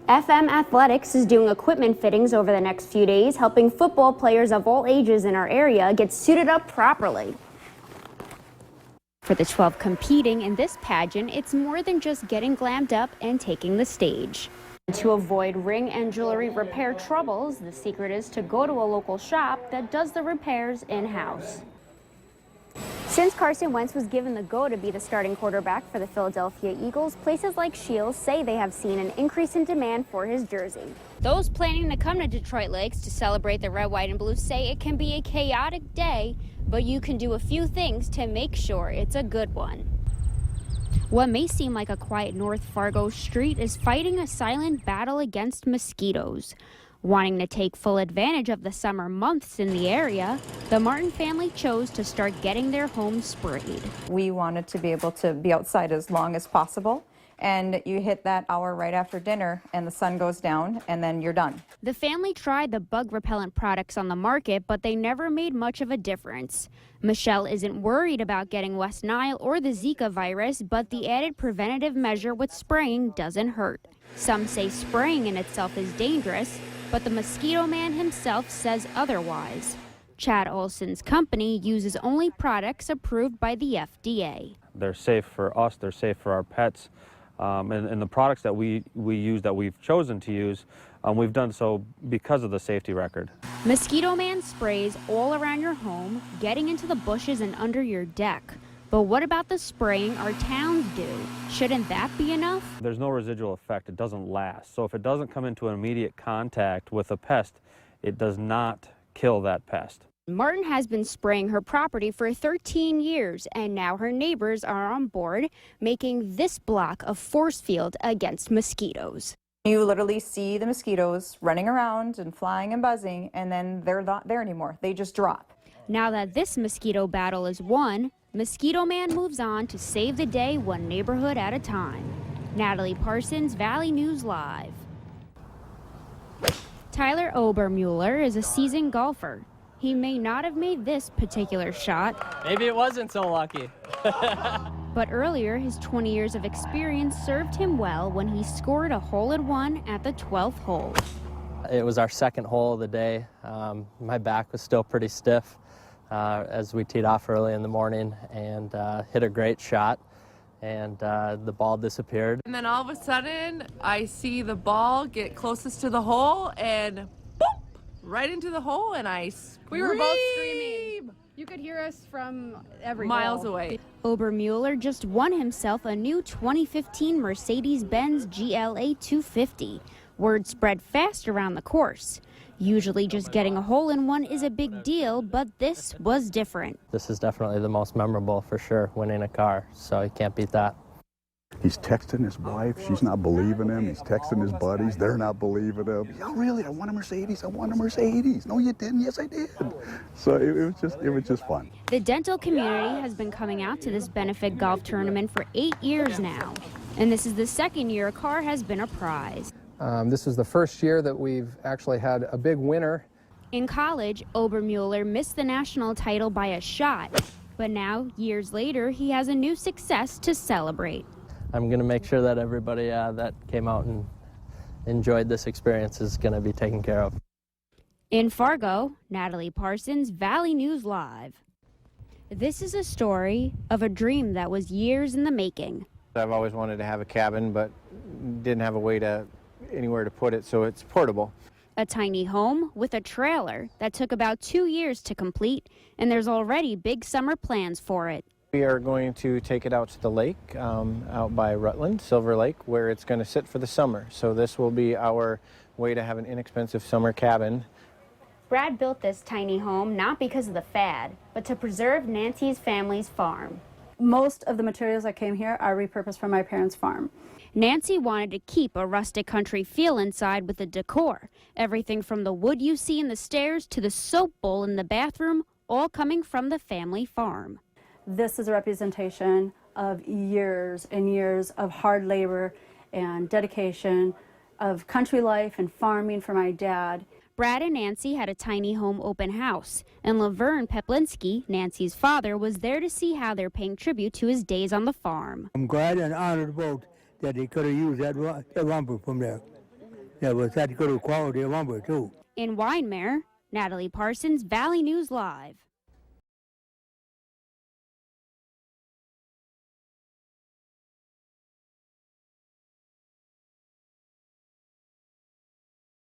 FM Athletics is doing equipment fittings over the next few days, helping football players of all ages in our area get suited up properly. For the 12 competing in this pageant, it's more than just getting glammed up and taking the stage. To avoid ring and jewelry repair troubles, the secret is to go to a local shop that does the repairs in-house. Since Carson Wentz was given the go to be the starting quarterback for the Philadelphia Eagles, places like Shields say they have seen an increase in demand for his jersey. Those planning to come to Detroit Lakes to celebrate the red, white, and blue say it can be a chaotic day, but you can do a few things to make sure it's a good one. What may seem like a quiet North Fargo street is fighting a silent battle against mosquitoes. Wanting to take full advantage of the summer months in the area, the Martin family chose to start getting their homes sprayed. We wanted to be able to be outside as long as possible, and you hit that hour right after dinner and the sun goes down and then you're done. The family tried the bug repellent products on the market, but they never made much of a difference. Michelle isn't worried about getting West Nile or the Zika virus, but the added preventative measure with spraying doesn't hurt. Some say spraying in itself is dangerous, but the Mosquito Man himself says otherwise. Chad Olson's company uses only products approved by the FDA. They're safe for us, they're safe for our pets, and the products that we use, that we've chosen to use, we've done so because of the safety record. Mosquito Man sprays all around your home, getting into the bushes and under your deck. But what about the spraying our towns do? Shouldn't that be enough? There's no residual effect. It doesn't last. So if it doesn't come into an immediate contact with a pest, it does not kill that pest. Martin has been spraying her property for 13 years, and now her neighbors are on board, making this block a force field against mosquitoes. You literally see the mosquitoes running around and flying and buzzing, and then they're not there anymore. They just drop. Now that this mosquito battle is won, Mosquito Man moves on to save the day one neighborhood at a time. Natalie Parsons, Valley News Live. Tyler Obermueller is a seasoned golfer. He may not have made this particular shot. Maybe it wasn't so lucky. But earlier, his 20 years of experience served him well when he scored a hole-in-one at the 12th hole. It was our second hole of the day. My back was still pretty stiff as we teed off early in the morning and hit a great shot, and the ball disappeared. And then all of a sudden, I see the ball get closest to the hole and boop, right into the hole, and I scream. We were both screaming. You could hear us from every miles hole. away. Obermueller just won himself a new 2015 Mercedes-Benz GLA 250. Word spread fast around the course. Usually just getting a hole-in-one is a big deal, but this was different. This is definitely the most memorable for sure, winning a car, so you can't beat that. He's texting his wife. She's not believing him. He's texting his buddies. They're not believing him. Oh, really? I won a Mercedes. I won a Mercedes. No, you didn't. Yes, I did. So it was just fun. The dental community has been coming out to this benefit golf tournament for 8 years now, and this is the second year a car has been a prize. This is the first year that we've actually had a big winner. In college, Obermueller missed the national title by a shot, but now, years later, he has a new success to celebrate. I'm going to make sure that everybody that came out and enjoyed this experience is going to be taken care of. In Fargo, Natalie Parsons, Valley News Live. This is a story of a dream that was years in the making. I've always wanted to have a cabin, but didn't have a way to anywhere to put it, so it's portable. A tiny home with a trailer that took about 2 years to complete, and there's already big summer plans for it. We are going to take it out to the lake, out by Rutland, Silver Lake, where it's going to sit for the summer. So this will be our way to have an inexpensive summer cabin. Brad built this tiny home not because of the fad, but to preserve Nancy's family's farm. Most of the materials that came here are repurposed from my parents' farm. Nancy wanted to keep a rustic country feel inside with the decor. Everything from the wood you see in the stairs to the soap bowl in the bathroom, all coming from the family farm. This is a representation of years and years of hard labor and dedication of country life and farming for my dad. Brad and Nancy had a tiny home open house, and Laverne Peplinski, Nancy's father, was there to see how they're paying tribute to his days on the farm. I'm glad and honored both that they could have used that lumber from there. Yeah, but it's got to go to quality lumber too. In Wyndmere, Natalie Parsons, Valley News Live.